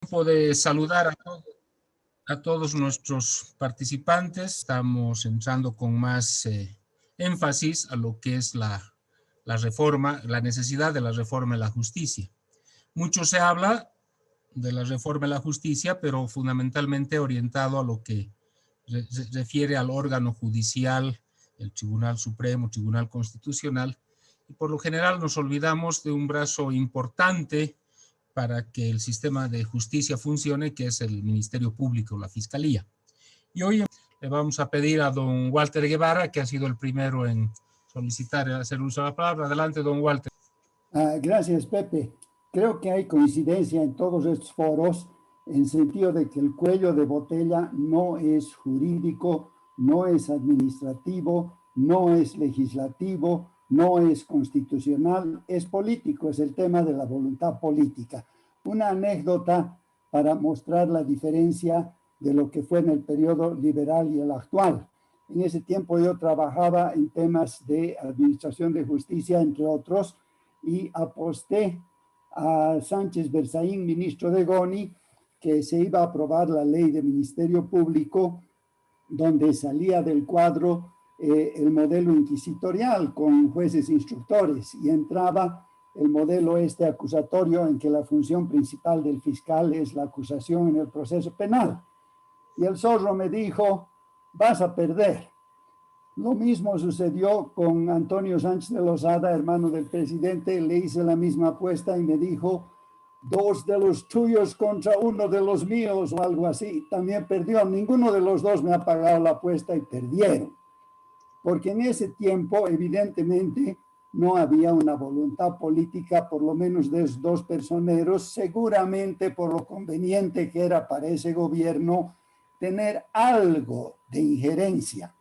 Tiempo de saludar a todos nuestros participantes. Estamos entrando con más énfasis a lo que es la reforma, la necesidad de la reforma de la justicia. Mucho se habla de la reforma de la justicia, pero fundamentalmente orientado a lo que se refiere al órgano judicial, el Tribunal Supremo, Tribunal Constitucional, y por lo general nos olvidamos de un brazo importante para que el sistema de justicia funcione, que es el Ministerio Público, la Fiscalía. Y hoy le vamos a pedir a don Walter Guevara, que ha sido el primero en solicitar hacer uso de la palabra. Adelante, don Walter. Gracias, Pepe. Creo que hay coincidencia en todos estos foros en sentido de que el cuello de botella no es jurídico, no es administrativo, no es legislativo, no es constitucional, es político, es el tema de la voluntad política. Una anécdota para mostrar la diferencia de lo que fue en el periodo liberal y el actual. En ese tiempo yo trabajaba en temas de administración de justicia, entre otros, y aposté a Sánchez Berzaín, ministro de Goni, que se iba a aprobar la ley de Ministerio Público, donde salía del cuadro el modelo inquisitorial con jueces instructores y entraba el modelo acusatorio en que la función principal del fiscal es la acusación en el proceso penal. Y el zorro me dijo, vas a perder. Lo mismo sucedió con Antonio Sánchez de Lozada, hermano del presidente. Le hice la misma apuesta y me dijo, 2 de los tuyos contra 1 de los míos o algo así. También perdió. Ninguno de los dos me ha pagado la apuesta y perdieron. Porque en ese tiempo, evidentemente, no había una voluntad política, por lo menos de esos dos personeros, seguramente por lo conveniente que era para ese gobierno tener algo de injerencia.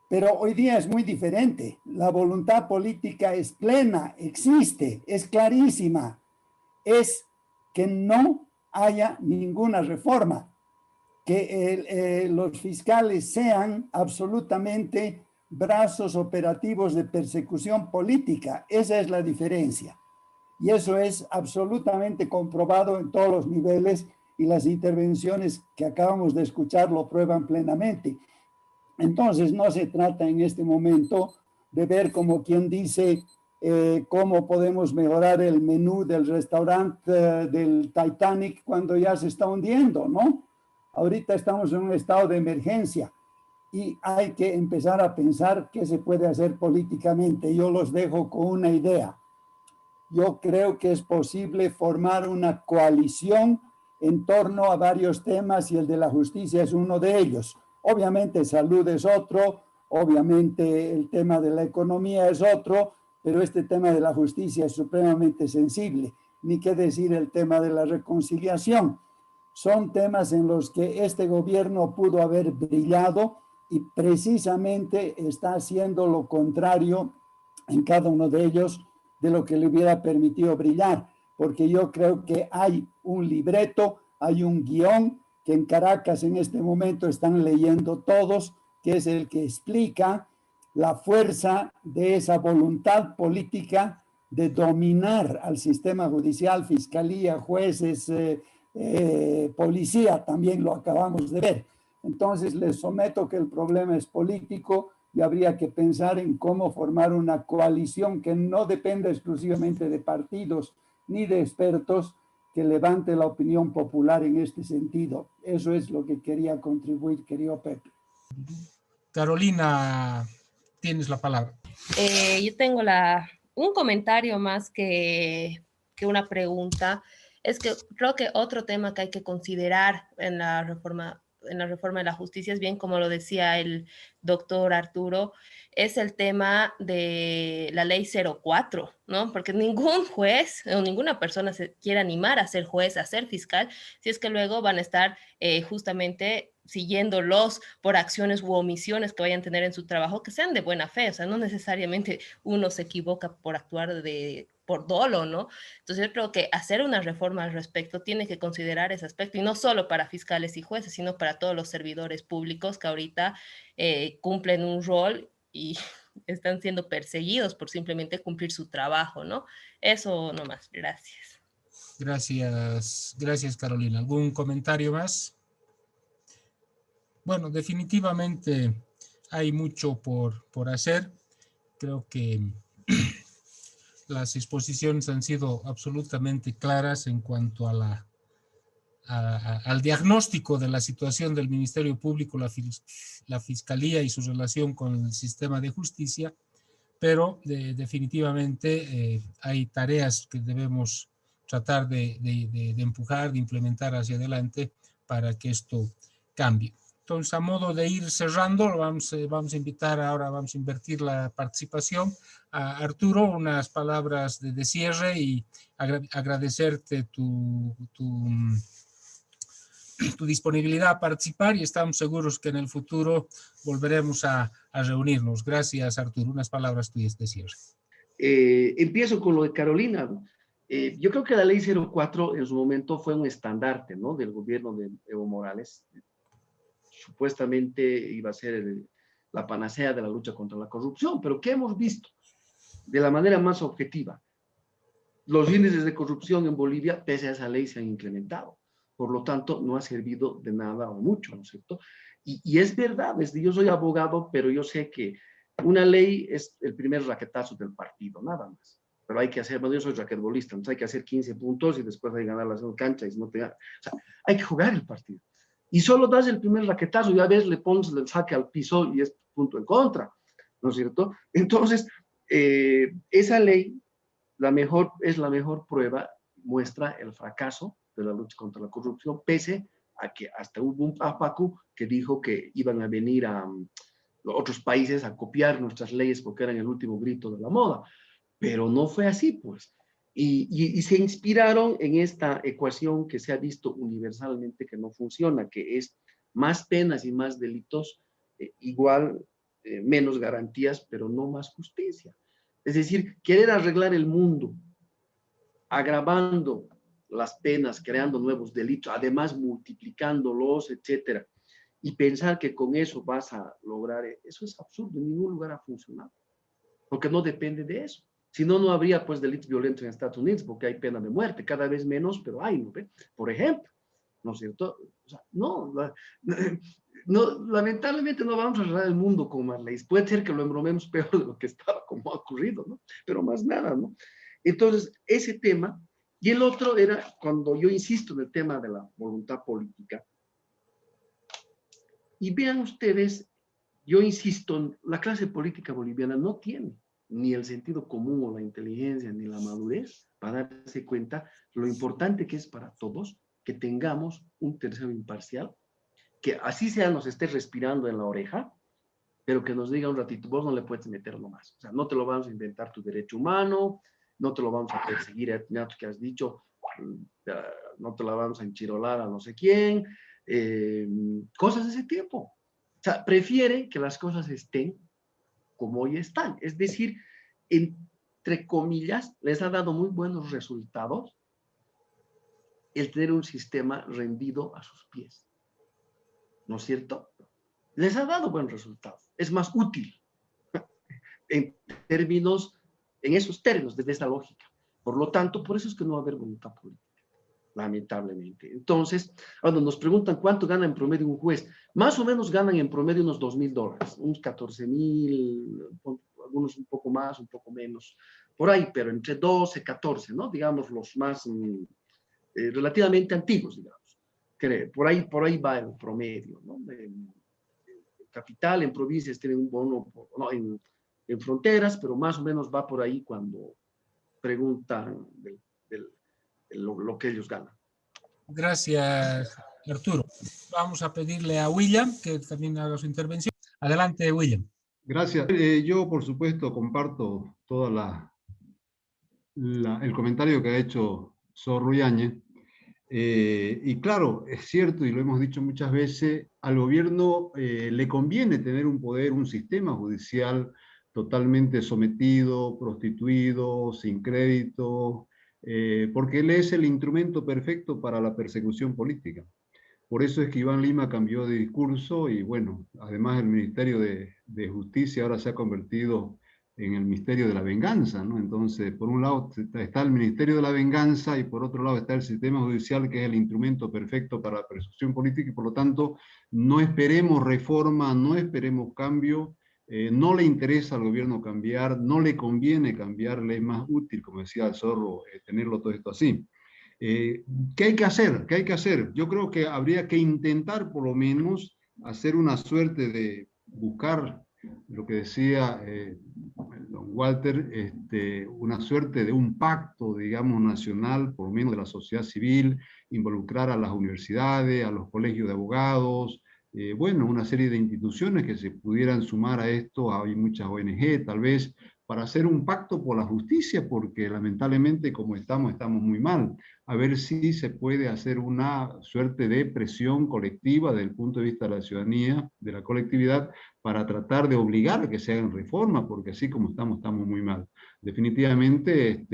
Pero hoy día es muy diferente. La voluntad política es plena, existe, es clarísima. Es que no haya ninguna reforma, que los fiscales sean absolutamente brazos operativos de persecución política. Esa es la diferencia. Y eso es absolutamente comprobado en todos los niveles y las intervenciones que acabamos de escuchar lo prueban plenamente. Entonces, no se trata en este momento de ver como quien dice cómo podemos mejorar el menú del restaurante del Titanic cuando ya se está hundiendo, ¿no? Ahorita estamos en un estado de emergencia y hay que empezar a pensar qué se puede hacer políticamente. Yo los dejo con una idea. Yo creo que es posible formar una coalición en torno a varios temas y el de la justicia es uno de ellos. Obviamente salud es otro, obviamente el tema de la economía es otro, pero este tema de la justicia es supremamente sensible. Ni qué decir el tema de la reconciliación. Son temas en los que este gobierno pudo haber brillado y precisamente está haciendo lo contrario en cada uno de ellos de lo que le hubiera permitido brillar, porque yo creo que hay un libreto, hay un guión que en Caracas en este momento están leyendo todos, que es el que explica la fuerza de esa voluntad política de dominar al sistema judicial, fiscalía, jueces, policía, también lo acabamos de ver. Entonces les someto que el problema es político y habría que pensar en cómo formar una coalición que no dependa exclusivamente de partidos ni de expertos, que levante la opinión popular en este sentido. Eso es lo que quería contribuir, querido Pepe. Carolina, tienes la palabra. Yo tengo un comentario más que una pregunta. Es que creo que otro tema que hay que considerar en la reforma de la justicia, es bien como lo decía el doctor Arturo, es el tema de la ley 04, ¿no? Porque ningún juez o ninguna persona se quiere animar a ser juez, a ser fiscal, si es que luego van a estar justamente siguiéndolos por acciones u omisiones que vayan a tener en su trabajo, que sean de buena fe, o sea, no necesariamente uno se equivoca por actuar por dolo, ¿no? Entonces yo creo que hacer una reforma al respecto tiene que considerar ese aspecto, y no solo para fiscales y jueces, sino para todos los servidores públicos que ahorita cumplen un rol y están siendo perseguidos por simplemente cumplir su trabajo, ¿no? Eso nomás, gracias. Gracias Carolina. ¿Algún comentario más? Bueno, definitivamente hay mucho por hacer. Creo que las exposiciones han sido absolutamente claras en cuanto a al diagnóstico de la situación del Ministerio Público, la Fiscalía y su relación con el sistema de justicia, pero definitivamente hay tareas que debemos tratar de empujar, de implementar hacia adelante para que esto cambie. Entonces, a modo de ir cerrando, vamos a invertir la participación a Arturo, unas palabras de cierre y agradecerte tu disponibilidad a participar y estamos seguros que en el futuro volveremos a reunirnos. Gracias, Arturo. Unas palabras tuyas de cierre. Empiezo con lo de Carolina, ¿no? Yo creo que la ley 04 en su momento fue un estandarte, ¿no?, del gobierno de Evo Morales. Supuestamente iba a ser la panacea de la lucha contra la corrupción, pero ¿qué hemos visto? De la manera más objetiva, los índices de corrupción en Bolivia, pese a esa ley, se han incrementado. Por lo tanto, no ha servido de nada o mucho, ¿no es cierto? Y es verdad, yo soy abogado, pero yo sé que una ley es el primer raquetazo del partido, nada más. Pero hay que hacer, bueno, yo soy raquetbolista, entonces hay que hacer 15 puntos y después hay que ganar la segunda cancha y si no te gana. O sea, hay que jugar el partido. Y solo das el primer raquetazo y a veces le pones el saque al piso y es punto en contra, ¿no es cierto? Entonces, esa ley es la mejor prueba, muestra el fracaso de la lucha contra la corrupción, pese a que hasta hubo un papacu que dijo que iban a venir a otros países a copiar nuestras leyes porque eran el último grito de la moda, pero no fue así, pues. Y se inspiraron en esta ecuación que se ha visto universalmente que no funciona, que es más penas y más delitos, igual menos garantías, pero no más justicia. Es decir, querer arreglar el mundo agravando las penas, creando nuevos delitos, además multiplicándolos, etcétera, y pensar que con eso vas a lograr, eso es absurdo, en ningún lugar ha funcionado, porque no depende de eso. Si no, no habría pues delitos violentos en Estados Unidos, porque hay pena de muerte, cada vez menos, pero hay, ¿no ve? Por ejemplo, ¿no es cierto? O sea, no, lamentablemente no vamos a arreglar el mundo con más leyes. Puede ser que lo embromemos peor de lo que estaba, como ha ocurrido, ¿no? Pero más nada, ¿no? Entonces, ese tema, y el otro era cuando yo insisto en el tema de la voluntad política. Y vean ustedes, yo insisto, la clase política boliviana no tiene ni el sentido común o la inteligencia ni la madurez para darse cuenta lo importante que es para todos que tengamos un tercero imparcial, que así sea nos esté respirando en la oreja, pero que nos diga un ratito, vos no le puedes meter nomás. O sea, no te lo vamos a inventar tu derecho humano, no te lo vamos a perseguir, que has dicho, no te la vamos a enchirolar a no sé quién, cosas de ese tipo. O sea, prefiere que las cosas estén como hoy están. Es decir, entre comillas, les ha dado muy buenos resultados el tener un sistema rendido a sus pies. ¿No es cierto? Les ha dado buenos resultados. Es más útil en esos términos, desde esa lógica. Por lo tanto, por eso es que no va a haber voluntad política, lamentablemente. Entonces, cuando nos preguntan cuánto gana en promedio un juez, más o menos ganan en promedio unos $2,000, unos 14,000, algunos un poco más, un poco menos, por ahí, pero entre 12, 14, ¿no? Digamos los más relativamente antiguos, digamos. Por ahí va el promedio, ¿no? En capital, en provincias tienen un bono, no, en fronteras, pero más o menos va por ahí cuando preguntan lo que ellos ganan. Gracias, Arturo. Vamos a pedirle a William que también haga su intervención. Adelante, William. Gracias. Yo, por supuesto, comparto el comentario que ha hecho Zorro Yáñez. Y claro, es cierto, y lo hemos dicho muchas veces, al gobierno le conviene tener un poder, un sistema judicial totalmente sometido, prostituido, sin crédito, porque él es el instrumento perfecto para la persecución política. Por eso es que Iván Lima cambió de discurso y bueno, además el Ministerio de Justicia ahora se ha convertido en el misterio de la venganza, ¿no? Entonces, por un lado está el Ministerio de la Venganza y por otro lado está el sistema judicial, que es el instrumento perfecto para la persecución política, y por lo tanto no esperemos reforma, no esperemos cambio, no le interesa al gobierno cambiar, no le conviene cambiar, le es más útil, como decía el Zorro, tenerlo todo esto así. ¿Qué hay que hacer? ¿Qué hay que hacer? Yo creo que habría que intentar por lo menos hacer una suerte de buscar lo que decía don Walter, una suerte de un pacto, digamos, nacional, por lo menos de la sociedad civil, involucrar a las universidades, a los colegios de abogados, bueno, una serie de instituciones que se pudieran sumar a esto, hay muchas ONG tal vez, para hacer un pacto por la justicia, porque lamentablemente como estamos muy mal. A ver si se puede hacer una suerte de presión colectiva desde el punto de vista de la ciudadanía, de la colectividad, para tratar de obligar a que se hagan reformas, porque así como estamos muy mal. Definitivamente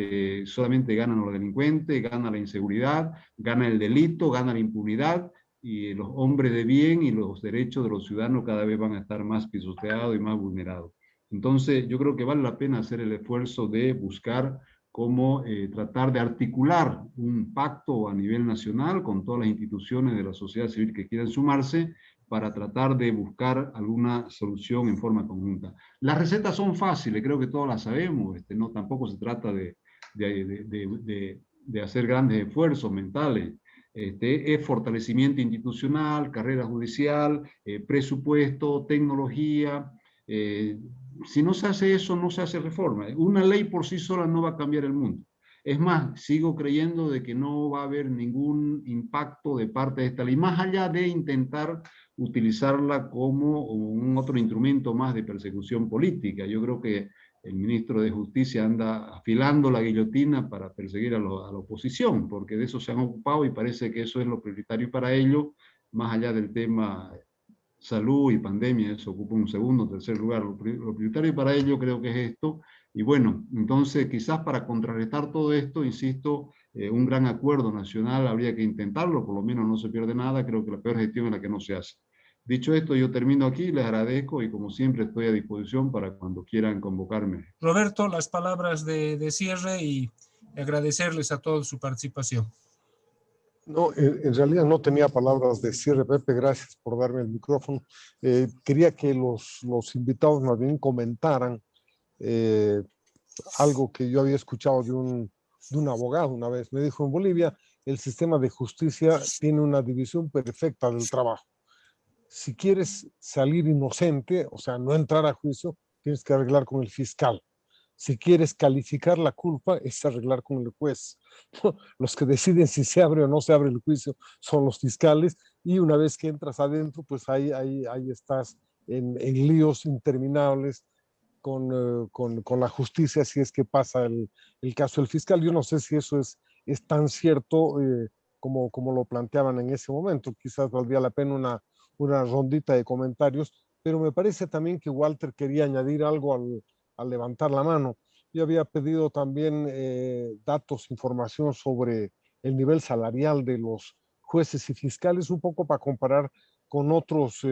solamente ganan los delincuentes, gana la inseguridad, gana el delito, gana la impunidad, y los hombres de bien y los derechos de los ciudadanos cada vez van a estar más pisoteados y más vulnerados. Entonces, yo creo que vale la pena hacer el esfuerzo de buscar cómo tratar de articular un pacto a nivel nacional con todas las instituciones de la sociedad civil que quieran sumarse para tratar de buscar alguna solución en forma conjunta. Las recetas son fáciles, creo que todos las sabemos, no, tampoco se trata de hacer grandes esfuerzos mentales. Es fortalecimiento institucional, carrera judicial, presupuesto, tecnología. Si no se hace eso, no se hace reforma. Una ley por sí sola no va a cambiar el mundo. Es más, sigo creyendo de que no va a haber ningún impacto de parte de esta ley, más allá de intentar utilizarla como un otro instrumento más de persecución política. Yo creo que el ministro de Justicia anda afilando la guillotina para perseguir a la oposición, porque de eso se han ocupado y parece que eso es lo prioritario para ellos, más allá del tema salud y pandemia, eso ocupa un segundo, tercer lugar. Lo prioritario para ello creo que es esto. Y bueno, entonces quizás para contrarrestar todo esto, insisto, un gran acuerdo nacional habría que intentarlo, por lo menos no se pierde nada. Creo que la peor gestión es la que no se hace. Dicho esto, yo termino aquí, les agradezco y como siempre estoy a disposición para cuando quieran convocarme. Roberto, las palabras de cierre y agradecerles a todos su participación. No, en realidad no tenía palabras de cierre, Pepe, gracias por darme el micrófono. Quería que los invitados más bien comentaran algo que yo había escuchado de un abogado una vez. Me dijo, en Bolivia el sistema de justicia tiene una división perfecta del trabajo. Si quieres salir inocente, o sea, no entrar a juicio, tienes que arreglar con el fiscal. Si quieres calificar la culpa, es arreglar con el juez. Los que deciden si se abre o no se abre el juicio son los fiscales, y una vez que entras adentro, pues ahí estás en líos interminables con la justicia, si es que pasa el caso del fiscal. Yo no sé si eso es tan cierto como lo planteaban en ese momento. Quizás valdría la pena una rondita de comentarios, pero me parece también que Walter quería añadir algo al levantar la mano. Yo había pedido también datos, información sobre el nivel salarial de los jueces y fiscales, un poco para comparar con otros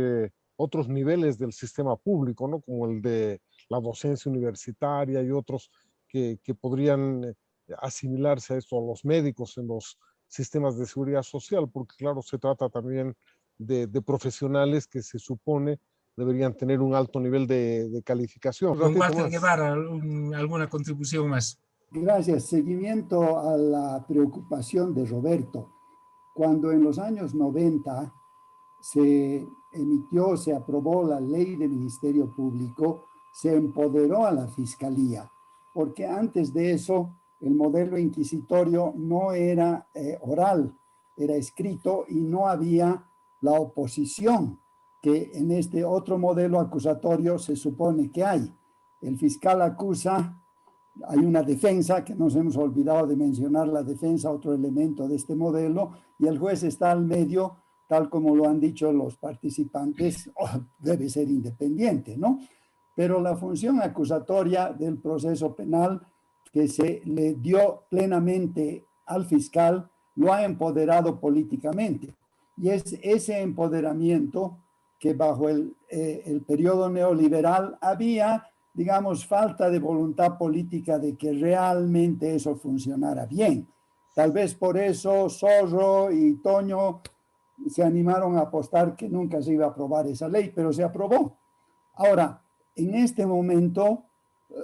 niveles del sistema público, ¿no? Como el de la docencia universitaria y otros que podrían asimilarse a esto, a los médicos en los sistemas de seguridad social, porque claro, se trata también de profesionales que se supone deberían tener un alto nivel de calificación. Don Walter Guevara, ¿alguna contribución más? Gracias. Seguimiento a la preocupación de Roberto. Cuando en los años 90 se aprobó la ley de Ministerio Público, se empoderó a la Fiscalía, porque antes de eso el modelo inquisitorio no era oral, era escrito y no había la oposición que en este otro modelo acusatorio se supone que hay. El fiscal acusa, hay una defensa, que nos hemos olvidado de mencionar la defensa, otro elemento de este modelo, y el juez está al medio, tal como lo han dicho los participantes, debe ser independiente, ¿no? Pero la función acusatoria del proceso penal que se le dio plenamente al fiscal lo ha empoderado políticamente. Y es ese empoderamiento que bajo el periodo neoliberal había digamos, falta de voluntad política de que realmente eso funcionara bien. Tal vez por eso Zorro y Toño se animaron a apostar que nunca se iba a aprobar esa ley, pero se aprobó. Ahora, en este momento,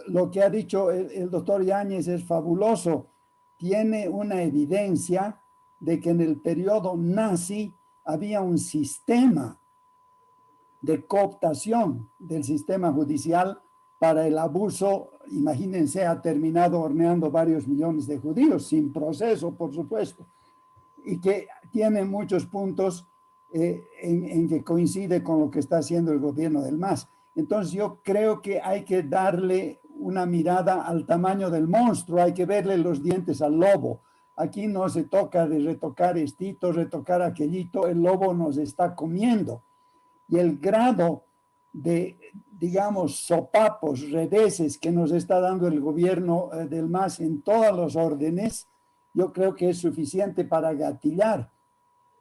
lo que ha dicho el doctor Yáñez es fabuloso. Tiene una evidencia de que en el periodo nazi había un sistema de cooptación del sistema judicial para el abuso. Imagínense, ha terminado horneando varios millones de judíos, sin proceso, por supuesto, y que tiene muchos puntos en que coincide con lo que está haciendo el gobierno del MAS. Entonces yo creo que hay que darle una mirada al tamaño del monstruo, hay que verle los dientes al lobo. Aquí no se toca de retocar estito, retocar aquellito, el lobo nos está comiendo. Y el grado de, digamos, sopapos, reveses que nos está dando el gobierno del MAS en todos los órdenes, yo creo que es suficiente para gatillar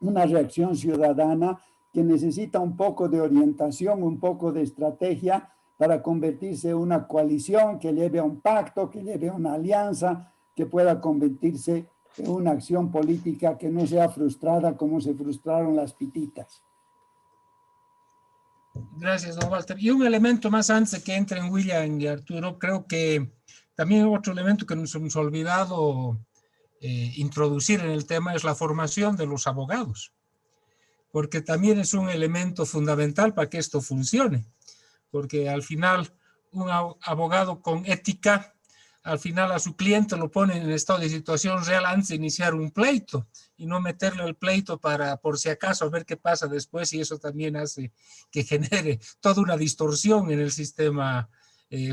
una reacción ciudadana que necesita un poco de orientación, un poco de estrategia para convertirse en una coalición que lleve a un pacto, que lleve a una alianza, que pueda convertirse en una acción política que no sea frustrada como se frustraron las pititas. Gracias, don Walter. Y un elemento más antes de que entren William y Arturo, creo que también otro elemento que nos hemos olvidado introducir en el tema es la formación de los abogados, porque también es un elemento fundamental para que esto funcione, porque al final un abogado con ética, al final a su cliente lo pone en estado de situación real antes de iniciar un pleito y no meterle el pleito para por si acaso a ver qué pasa después, y eso también hace que genere toda una distorsión en el sistema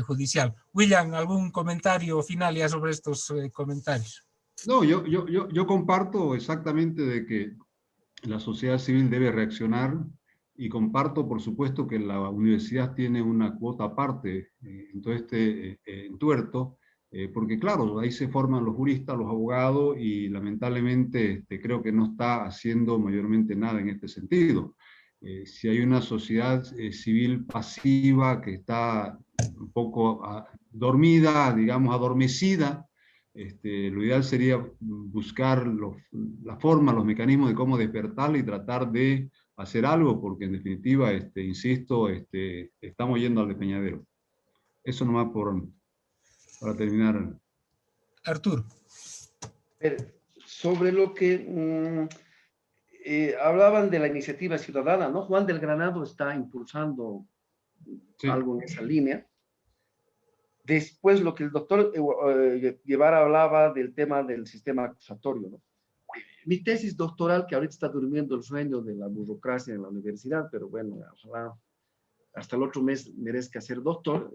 judicial. William, ¿algún comentario final ya sobre estos comentarios? No, yo comparto exactamente de que la sociedad civil debe reaccionar, y comparto, por supuesto, que la universidad tiene una cuota aparte en todo este entuerto, porque claro, ahí se forman los juristas, los abogados, y lamentablemente creo que no está haciendo mayormente nada en este sentido. Si hay una sociedad civil pasiva que está un poco dormida, digamos adormecida, lo ideal sería buscar la forma, los mecanismos de cómo despertarla y tratar de hacer algo, porque en definitiva, insisto, estamos yendo al despeñadero. Eso nomás para terminar. Arturo. Sobre lo que hablaban de la iniciativa ciudadana, ¿no? Juan del Granado está impulsando algo en esa línea. Después, lo que el doctor Guevara hablaba del tema del sistema acusatorio, ¿no? Mi tesis doctoral, que ahorita está durmiendo el sueño de la burocracia en la universidad, pero bueno, ojalá hasta el otro mes merezca ser doctor,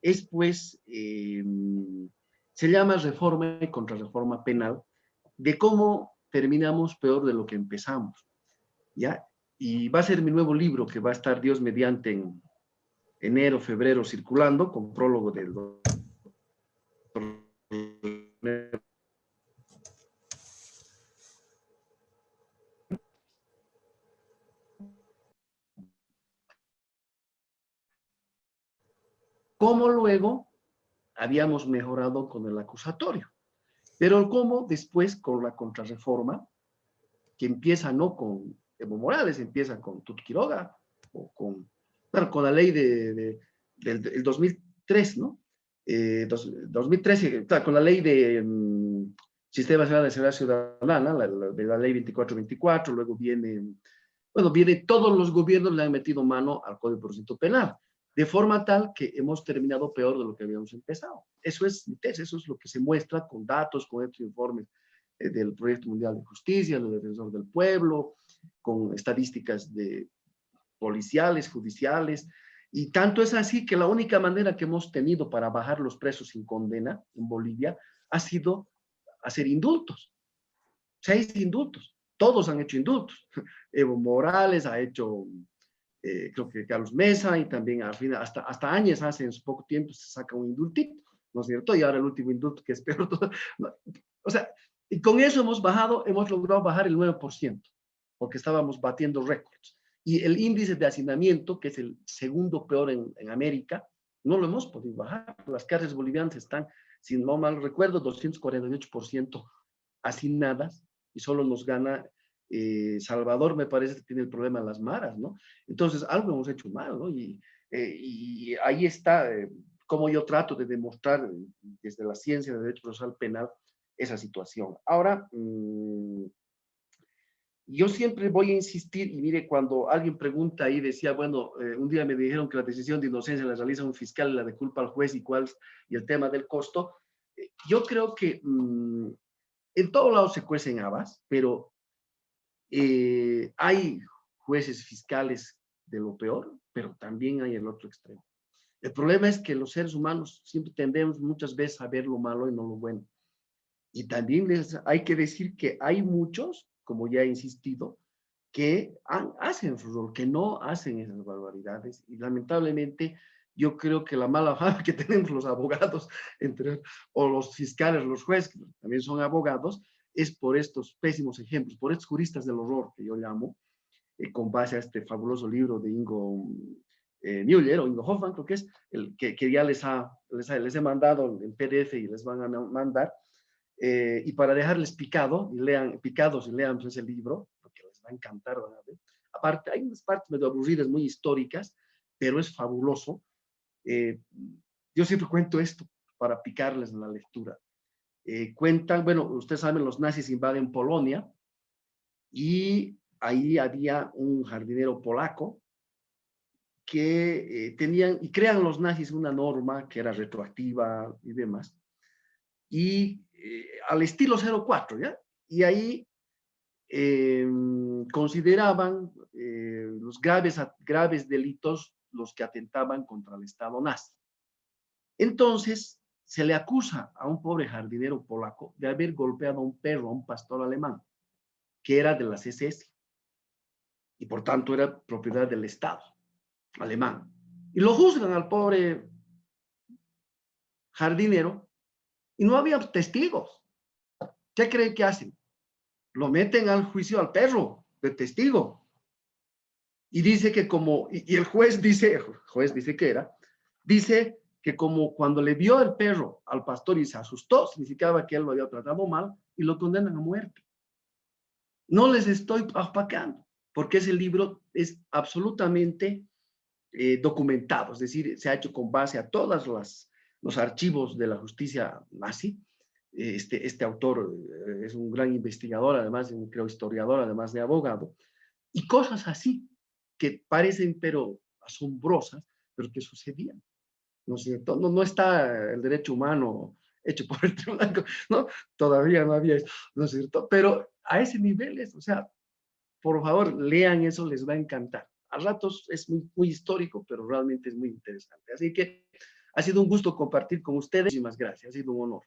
es pues, se llama reforma y contrarreforma penal, de cómo terminamos peor de lo que empezamos, ¿ya? Y va a ser mi nuevo libro, que va a estar Dios mediante en enero, febrero circulando, con prólogo del doctor. Cómo luego habíamos mejorado con el acusatorio, pero cómo después con la contrarreforma, que empieza no con Evo Morales, empieza con Tut Quiroga, o con la ley del 2003, ¿no? 2013, con la ley de Sistema Nacional de Seguridad Ciudadana, de la ley 2424, luego viene todos los gobiernos le han metido mano al Código de Procedimiento Penal, de forma tal que hemos terminado peor de lo que habíamos empezado. Eso es mi tesis, eso es lo que se muestra con datos, con estos informes del Proyecto Mundial de Justicia, del Defensor del Pueblo, con estadísticas policiales, judiciales, y tanto es así que la única manera que hemos tenido para bajar los presos sin condena en Bolivia ha sido hacer indultos. 6 indultos, todos han hecho indultos. Evo Morales ha hecho, creo que Carlos Mesa, y también al final, hasta Áñez hace en poco tiempo se saca un indultito, ¿no es cierto? Y ahora el último indulto, que es peor todo. O sea, y con eso hemos logrado bajar el 9%, porque estábamos batiendo récords. Y el índice de hacinamiento, que es el segundo peor en América, No lo hemos podido bajar. Las cárceles bolivianas están, si no mal recuerdo, 248% hacinadas, y solo nos gana Salvador, me parece que tiene el problema de las maras, ¿no? Entonces, algo hemos hecho mal, ¿no? Y ahí está cómo yo trato de demostrar desde la ciencia de derecho procesal penal esa situación. Ahora, yo siempre voy a insistir, y mire, cuando alguien pregunta ahí, decía, bueno, un día me dijeron que la decisión de inocencia la realiza un fiscal y la de culpa al juez, y el tema del costo. Yo creo que en todos lados se cuecen habas, pero hay jueces fiscales de lo peor, pero también hay el otro extremo. El problema es que los seres humanos siempre tendemos muchas veces a ver lo malo y no lo bueno. Y también hay que decir que hay muchos, como ya he insistido, que hacen su rol, que no hacen esas barbaridades. Y lamentablemente yo creo que la mala fama que tenemos los abogados, o los fiscales, los jueces, que también son abogados, es por estos pésimos ejemplos, por estos juristas del horror, que yo llamo, con base a este fabuloso libro de Ingo Müller, o Ingo Hoffman, creo que es, el que ya les he mandado en PDF y les van a mandar, y para dejarles picados y lean pues, ese libro, porque les va a encantar, ¿verdad? Aparte, hay unas partes medio aburridas, muy históricas, pero es fabuloso. Yo siempre cuento esto para picarles en la lectura. Cuentan, bueno, ustedes saben, los nazis invaden Polonia, y ahí había un jardinero polaco que tenían, y crean los nazis una norma que era retroactiva y demás, y al estilo 04, ¿ya? Y ahí consideraban los graves delitos los que atentaban contra el Estado nazi. Entonces, se le acusa a un pobre jardinero polaco de haber golpeado a un perro, a un pastor alemán, que era de las SS, y por tanto era propiedad del Estado alemán. Y lo juzgan al pobre jardinero, y no había testigos. ¿Qué creen que hacen? Lo meten al juicio al perro de testigo. Y dice que como, y el juez dice que como cuando le vio el perro al pastor y se asustó, significaba que él lo había tratado mal, y lo condenan a muerte. No les estoy apacando, porque ese libro es absolutamente documentado, es decir, se ha hecho con base a todos los archivos de la justicia nazi. Este autor es un gran investigador, además, creo historiador, además de abogado, y cosas así que parecen pero asombrosas, pero que sucedían, ¿no es cierto? No está el derecho humano hecho por el tribunal, ¿no? Todavía no había, ¿no es cierto? Pero a ese nivel es, o sea, por favor, lean eso, les va a encantar. A ratos es muy, muy histórico, pero realmente es muy interesante. Así que ha sido un gusto compartir con ustedes. Muchísimas gracias, ha sido un honor.